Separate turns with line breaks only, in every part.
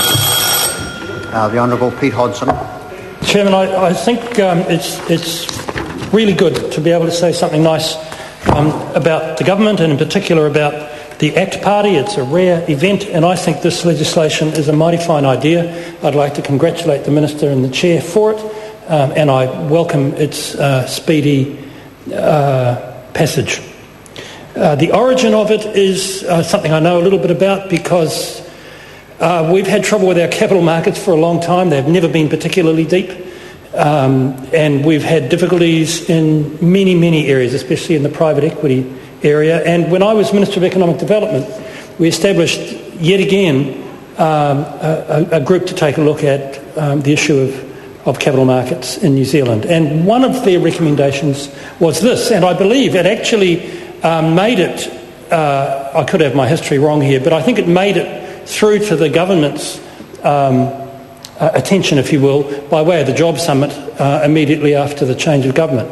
The Honourable Pete Hodson.
Chairman, I think it's really good to be able to say something nice about the government and in particular about the ACT Party. It's a rare event and I think this legislation is a mighty fine idea. I'd like to congratulate the Minister and the Chair for it and I welcome its speedy passage. The origin of it is something I know a little bit about because we've had trouble with our capital markets for a long time. They've never been particularly deep. And we've had difficulties in many, many areas, especially in the private equity area. And when I was Minister of Economic Development, we established yet again a group to take a look at the issue of capital markets in New Zealand. And one of their recommendations was this, and I believe it actually made it, I could have my history wrong here, but I think it made it through to the government's attention, if you will, by way of the Job Summit immediately after the change of government.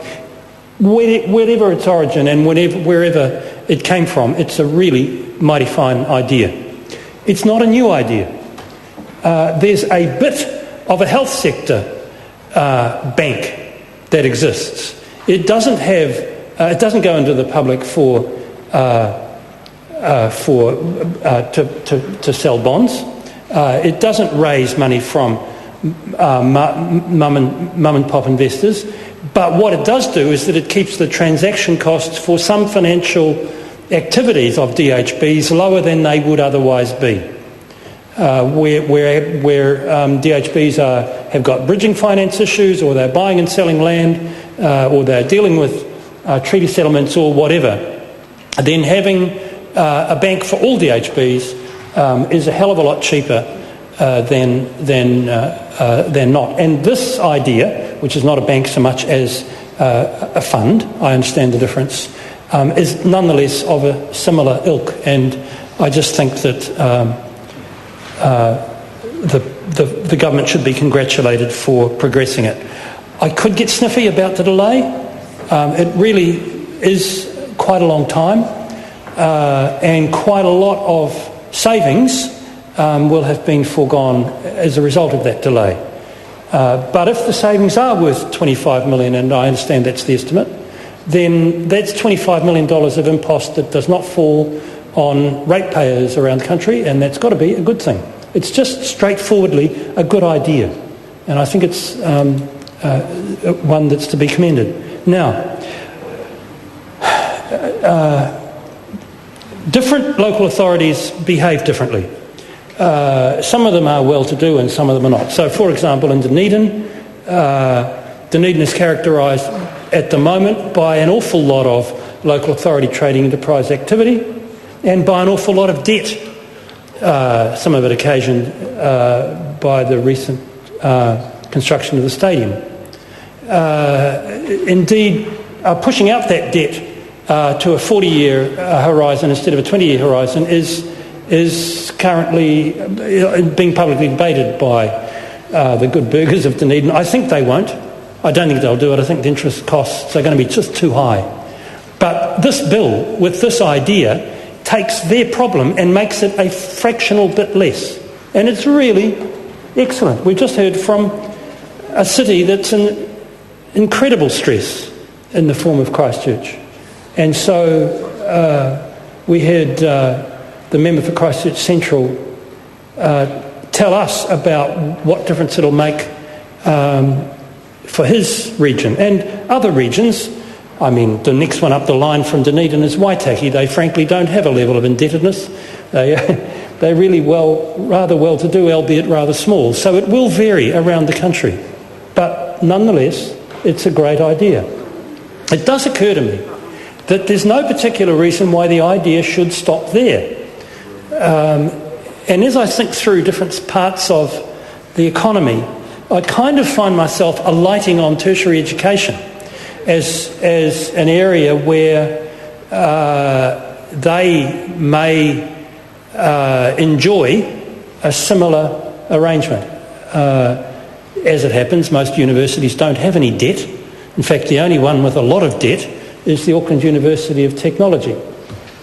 Whatever its origin and wherever it came from, it's a really mighty fine idea. It's not a new idea. There's a bit of a health sector bank that exists. It doesn't have, it doesn't go into the public to sell bonds. It doesn't raise money from mum and pop investors. But what it does do is that it keeps the transaction costs for some financial activities of DHBs lower than they would otherwise be. Where DHBs have got bridging finance issues, or they're buying and selling land, or they're dealing with treaty settlements or whatever, then having a bank for all DHBs is a hell of a lot cheaper than not. And this idea, which is not a bank so much as a fund, I understand the difference, is nonetheless of a similar ilk. And I just think that the government should be congratulated for progressing it. I could get sniffy about the delay. It really is quite a long time. And quite a lot of savings will have been foregone as a result of that delay. But if the savings are worth $25 million, and I understand that's the estimate, then that's $25 million of impost that does not fall on ratepayers around the country, and that's got to be a good thing. It's just straightforwardly a good idea, and I think it's one that's to be commended. Now, different local authorities behave differently. Some of them are well-to-do and some of them are not. So, for example, in Dunedin, Dunedin is characterised at the moment by an awful lot of local authority trading enterprise activity and by an awful lot of debt, some of it occasioned by the recent construction of the stadium. Indeed, pushing out that debt to a 40-year horizon instead of a 20-year horizon is currently being publicly debated by the good burghers of Dunedin. I think they won't. I don't think they'll do it. I think the interest costs are going to be just too high. But this bill, with this idea, takes their problem and makes it a fractional bit less. And it's really excellent. We've just heard from a city that's in incredible stress in the form of Christchurch. And so we heard the member for Christchurch Central tell us about what difference it'll make for his region and other regions. I mean, the next one up the line from Dunedin is Waitaki. They frankly don't have a level of indebtedness. They're really rather well-to-do, albeit rather small. So it will vary around the country. But nonetheless, it's a great idea. It does occur to me that there's no particular reason why the idea should stop there. And as I think through different parts of the economy, I kind of find myself alighting on tertiary education as an area where they may enjoy a similar arrangement. As it happens, most universities don't have any debt. In fact, the only one with a lot of debt is the Auckland University of Technology.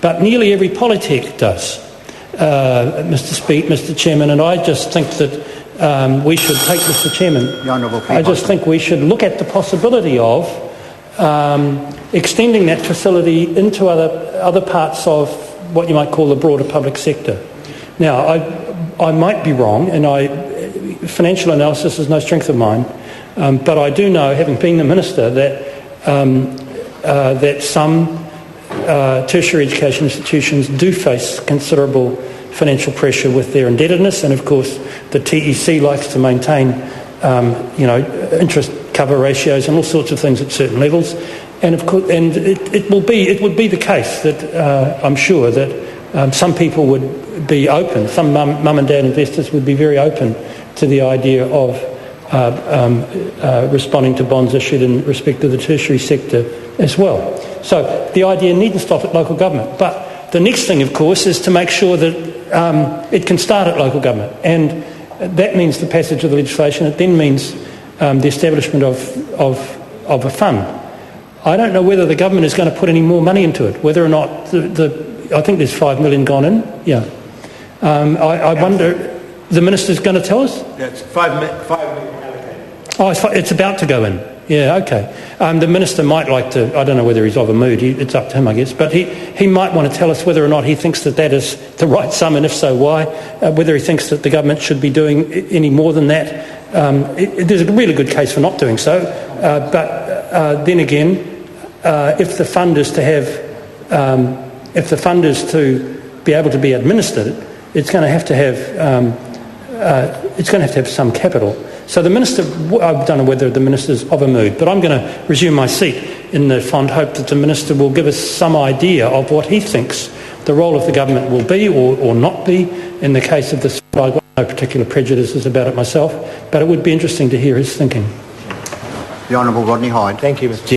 But nearly every polytech does. Mr. Chairman, and I just think that we should take, Mr. Chairman,
The Honourable Pete
I just think we should look at the possibility of extending that facility into other parts of what you might call the broader public sector. Now, I might be wrong, and financial analysis is no strength of mine, but I do know, having been the minister, that some tertiary education institutions do face considerable financial pressure with their indebtedness, and of course the TEC likes to maintain interest cover ratios and all sorts of things at certain levels, and of course, and it would be the case that I'm sure that some people would be open, some mum and dad investors would be very open to the idea of responding to bonds issued in respect of the tertiary sector as well. So the idea needn't stop at local government, but the next thing, of course, is to make sure that it can start at local government, and that means the passage of the legislation. It then means the establishment of a fund. I don't know whether the government is going to put any more money into it, whether or not I think there's $5 million gone in. Yeah, I wonder. The minister's going to tell us?
That's $5 million allocated.
Oh, it's about to go in. Yeah, okay. The minister might like to, I don't know whether he's of a mood, it's up to him, I guess, but he might want to tell us whether or not he thinks that is the right sum, and if so, why, whether he thinks that the government should be doing any more than that. There's a really good case for not doing so, but then again, if the fund is to be able to be administered, it's going to have to have some capital. So the minister, I don't know whether the minister's of a mood, but I'm going to resume my seat in the fond hope that the minister will give us some idea of what he thinks the role of the government will be or not be in the case of this. I've got no particular prejudices about it myself, but it would be interesting to hear his thinking.
The Honourable Rodney Hyde.
Thank you, Mr.